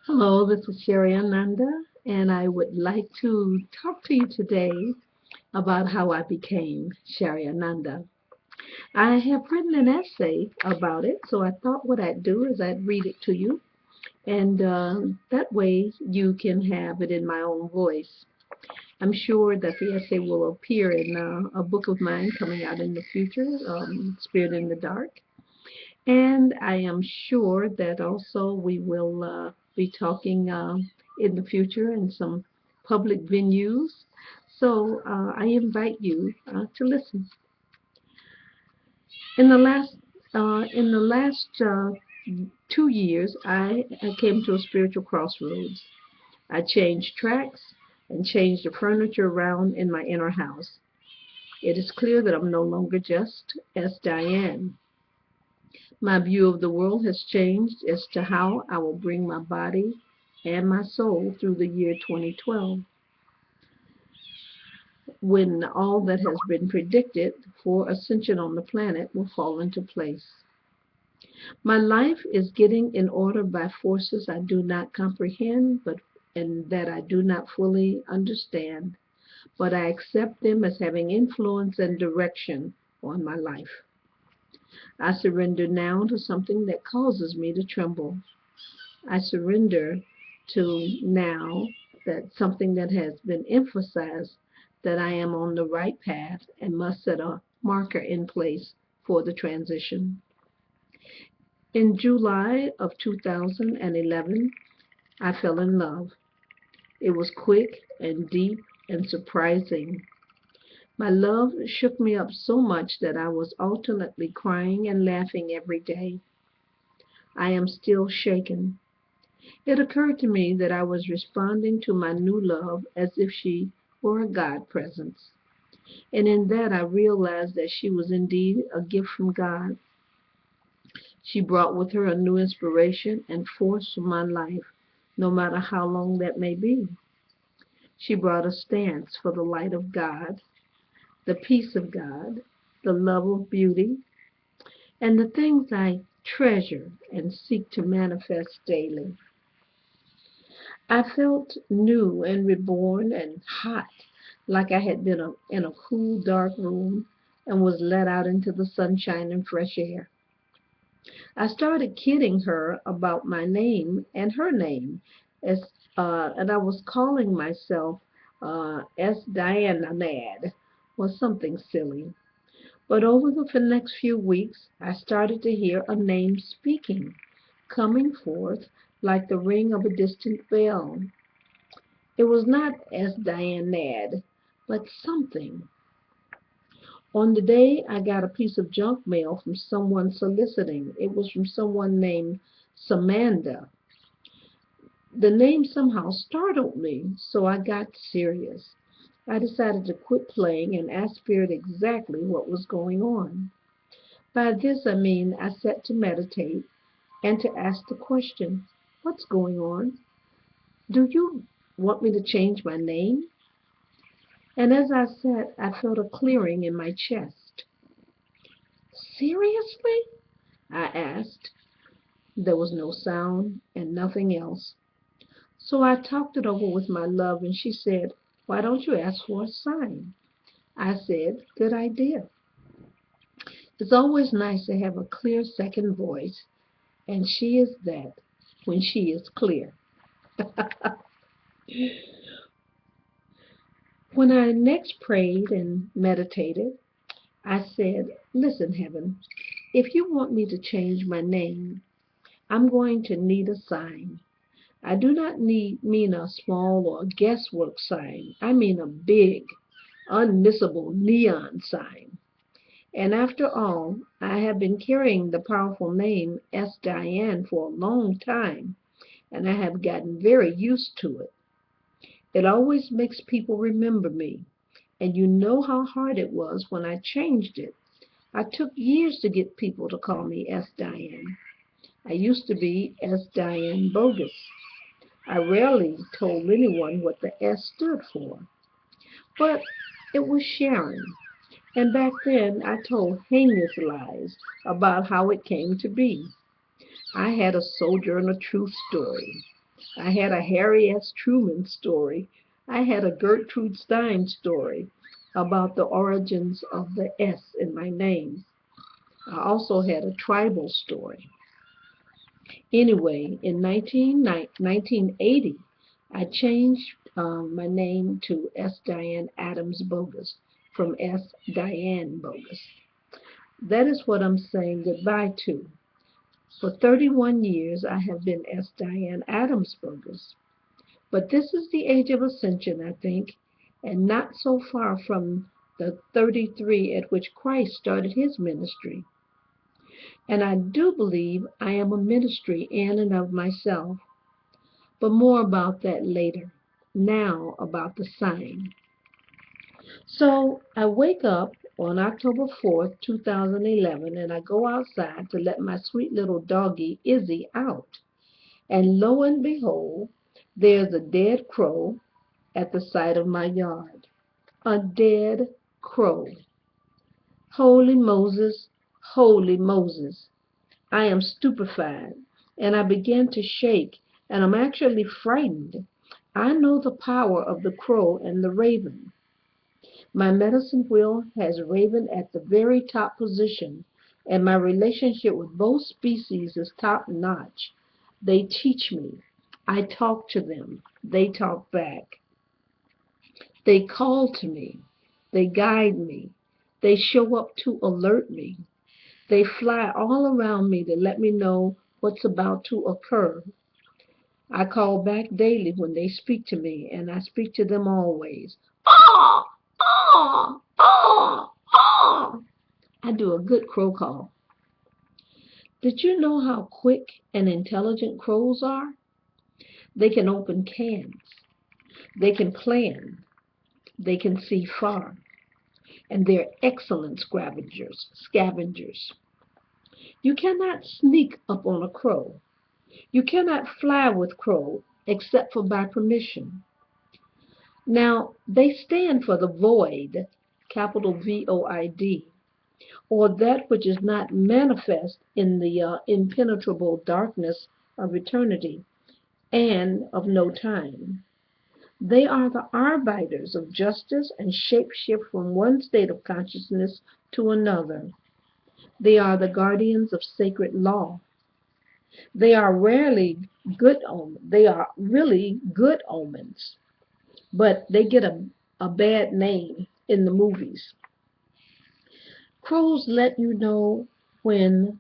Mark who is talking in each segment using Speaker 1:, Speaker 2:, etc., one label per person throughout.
Speaker 1: Hello, this is Shariananda, and I would like to talk to you today about how I became Shariananda. I have written an essay about it, so I thought what I'd do is I'd read it to you, and that way you can have it in my own voice. I'm sure that the essay will appear in a book of mine coming out in the future, Spirit in the Dark. And I am sure that also we will be talking in the future in some public venues. So I invite you to listen. In the last 2 years, I came to a spiritual crossroads. I changed tracks and changed the furniture around in my inner house. It is clear that I'm no longer just as Diane. My view of the world has changed as to how I will bring my body and my soul through the year 2012, when all that has been predicted for ascension on the planet will fall into place. My life is getting in order by forces I do not comprehend, and that I do not fully understand, but I accept them as having influence and direction on my life. I surrender now to something that causes me to tremble. I surrender to now that something that has been emphasized, that I am on the right path and must set a marker in place for the transition. In July of 2011, I fell in love. It was quick and deep and surprising. My love shook me up so much that I was alternately crying and laughing every day. I am still shaken. It occurred to me that I was responding to my new love as if she were a God presence, and in that I realized that she was indeed a gift from God. She brought with her a new inspiration and force for my life, no matter how long that may be. She brought a stance for the light of God, the peace of God, the love of beauty, and the things I treasure and seek to manifest daily. I felt new and reborn and hot, like I had been in a cool, dark room and was let out into the sunshine and fresh air. I started kidding her about my name and her name, as and I was calling myself S. Diana Mad or something silly. But over the next few weeks, I started to hear a name speaking, coming forth like the ring of a distant bell. It was not as Diane Nad, but something. On the day I got a piece of junk mail from someone soliciting. It was from someone named Samanda. The name somehow startled me, so I got serious. I decided to quit playing and ask Spirit exactly what was going on. By this I mean I sat to meditate and to ask the question, what's going on? Do you want me to change my name? And as I sat, I felt a clearing in my chest. Seriously? I asked. There was no sound and nothing else. So I talked it over with my love, and she said, why don't you ask for a sign? I said, good idea. It's always nice to have a clear second voice, and she is that when she is clear. When I next prayed and meditated, I said, listen, heaven, if you want me to change my name, I'm going to need a sign. I do not mean a small or guesswork sign. I mean a big, unmissable neon sign. And after all, I have been carrying the powerful name S. Diane for a long time, and I have gotten very used to it. It always makes people remember me, and you know how hard it was when I changed it. I took years to get people to call me S. Diane. I used to be S. Diane Bogus. I rarely told anyone what the S stood for, but it was Sharon. And back then I told heinous lies about how it came to be. I had a Sojourner Truth story. I had a Harry S. Truman story. I had a Gertrude Stein story about the origins of the S in my name. I also had a tribal story. Anyway, in 1980, I changed my name to S. Diane Adams Bogus from S. Diane Bogus. That is what I'm saying goodbye to. For 31 years, I have been S. Diane Adams Bogus. But this is the age of ascension, I think, and not so far from the 33 at which Christ started his ministry. And I do believe I am a ministry in and of myself, but more about that later. Now about the sign. So I wake up on October 4th, 2011, and I go outside to let my sweet little doggie Izzy out. And lo and behold, there's a dead crow at the side of my yard. A dead crow. Holy Moses, holy Moses. I am stupefied, and I begin to shake, and I'm actually frightened. I know the power of the crow and the raven. My medicine wheel has raven at the very top position, and my relationship with both species is top notch. They teach me. I talk to them. They talk back. They call to me. They guide me. They show up to alert me. They fly all around me to let me know what's about to occur. I call back daily when they speak to me, and I speak to them always. Ah! Ah! Ah! Ah! I do a good crow call. Did you know how quick and intelligent crows are? They can open cans. They can plan. They can see far. And they're excellent scavengers. You cannot sneak up on a crow. You cannot fly with crow except for by permission. Now, they stand for the void, capital VOID, or that which is not manifest in the impenetrable darkness of eternity and of no time. They are the arbiters of justice and shape-shift from one state of consciousness to another. They are the guardians of sacred law. They are really good omens, but they get a bad name in the movies. Crows let you know when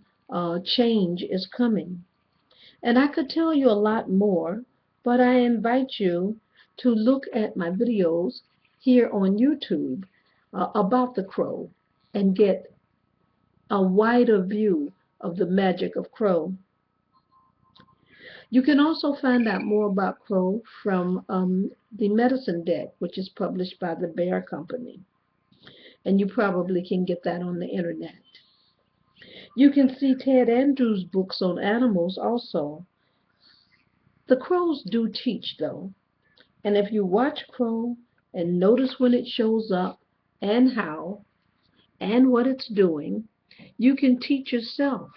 Speaker 1: change is coming. And I could tell you a lot more, but I invite you to look at my videos here on YouTube about the crow and get a wider view of the magic of crow. You can also find out more about crow from the medicine deck, which is published by the Bear Company. And you probably can get that on the internet. You can see Ted Andrews' books on animals also. The crows do teach, though. And if you watch crow and notice when it shows up and how and what it's doing, you can teach yourself.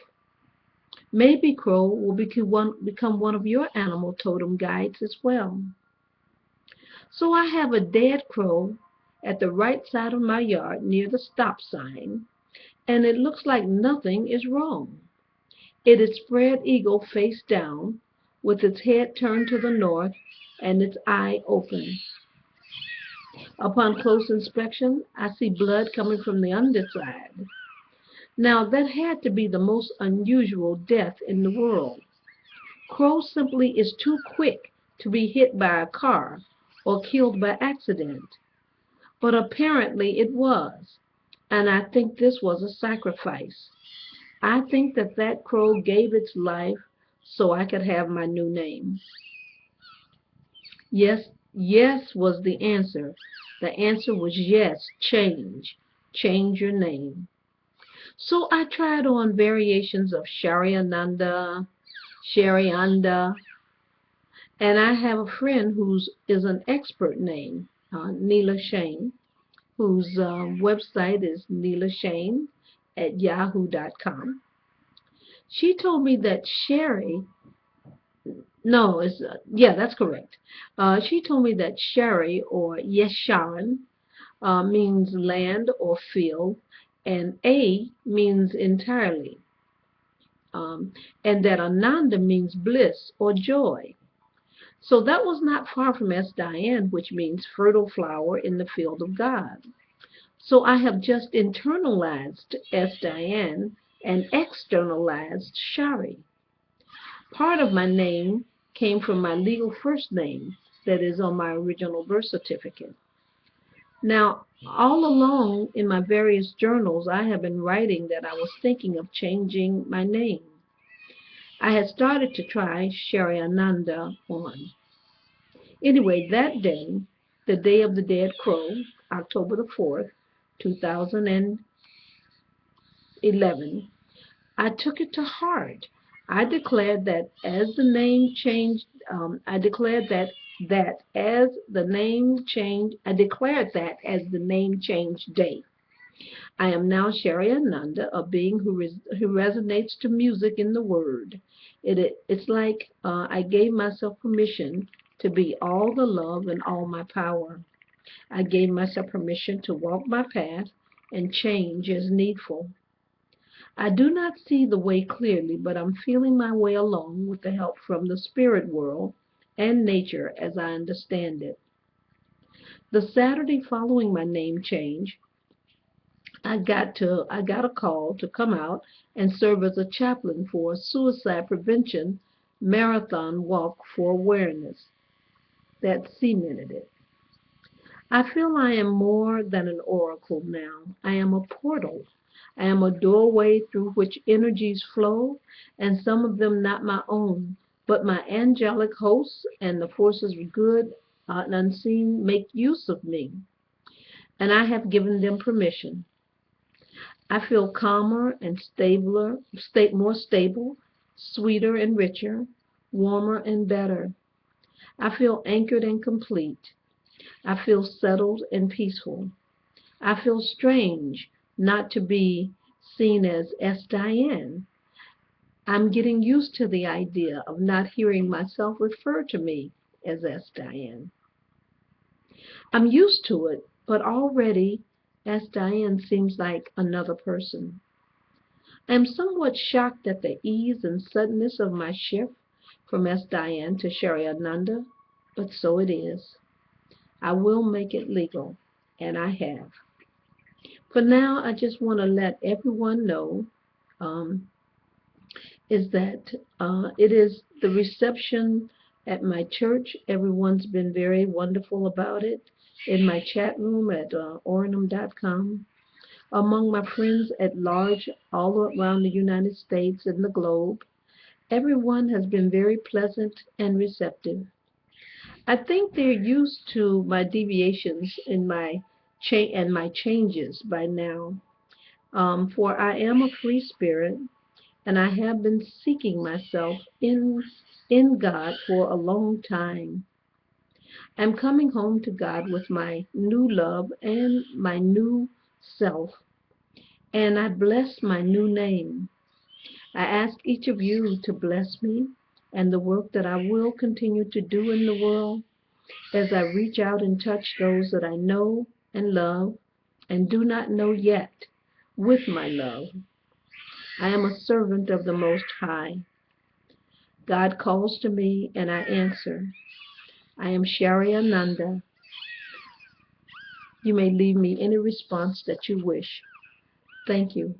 Speaker 1: Maybe crow will become one of your animal totem guides as well. So I have a dead crow at the right side of my yard near the stop sign, and it looks like nothing is wrong. It is spread eagle face down, with its head turned to the north and its eye open. Upon close inspection, I see blood coming from the underside. Now, that had to be the most unusual death in the world. Crow simply is too quick to be hit by a car or killed by accident. But apparently it was, and I think this was a sacrifice. I think that crow gave its life so I could have my new name. Yes, yes was the answer. The answer was yes, change. Change your name. So I tried on variations of Shariananda, and I have a friend who's is an expert name, Neela Shane, whose website is neelashane@yahoo.com. She told me that Sherry No, it's yeah, that's correct. She told me that Shari or Yesharan means land or field, and A means entirely, and that Ananda means bliss or joy. So that was not far from S. Diane, which means fertile flower in the field of God. So I have just internalized S. Diane and externalized Shari. Part of my name came from my legal first name that is on my original birth certificate. Now, all along in my various journals, I have been writing that I was thinking of changing my name. I had started to try Shariananda on. Anyway, that day, the day of the dead crow, October the 4th, 2011, I took it to heart. I declared that as the name changed, I declared that as the name changed, I declared that as the name change day. I am now Shariananda, a being who resonates to music in the word. It's like I gave myself permission to be all the love and all my power. I gave myself permission to walk my path and change as needful. I do not see the way clearly, but I'm feeling my way along with the help from the spirit world and nature as I understand it. The Saturday following my name change, I got a call to come out and serve as a chaplain for a suicide prevention marathon walk for awareness. That cemented it. I feel I am more than an oracle now. I am a portal. I am a doorway through which energies flow, and some of them not my own, but my angelic hosts and the forces of good and unseen make use of me, and I have given them permission. I feel calmer and more stable, sweeter and richer, warmer and better. I feel anchored and complete. I feel settled and peaceful. I feel strange not to be seen as S. Diane. I'm getting used to the idea of not hearing myself refer to me as S. Diane. I'm used to it, but already S. Diane seems like another person. I am somewhat shocked at the ease and suddenness of my shift from S. Diane to Shariananda, but so it is. I will make it legal, and I have. For now, I just want to let everyone know um, is that it is the reception at my church. Everyone's been very wonderful about it. In my chat room at ornum.com, among my friends at large all around the United States and the globe, everyone has been very pleasant and receptive. I think they're used to my deviations in my changes by now. For I am a free spirit, and I have been seeking myself in God for a long time. I'm coming home to God with my new love and my new self, and I bless my new name. I ask each of you to bless me and the work that I will continue to do in the world as I reach out and touch those that I know and love and do not know yet with my love. I am a servant of the Most High. God calls to me and I answer. I am Shari Ananda. You may leave me any response that you wish. Thank you.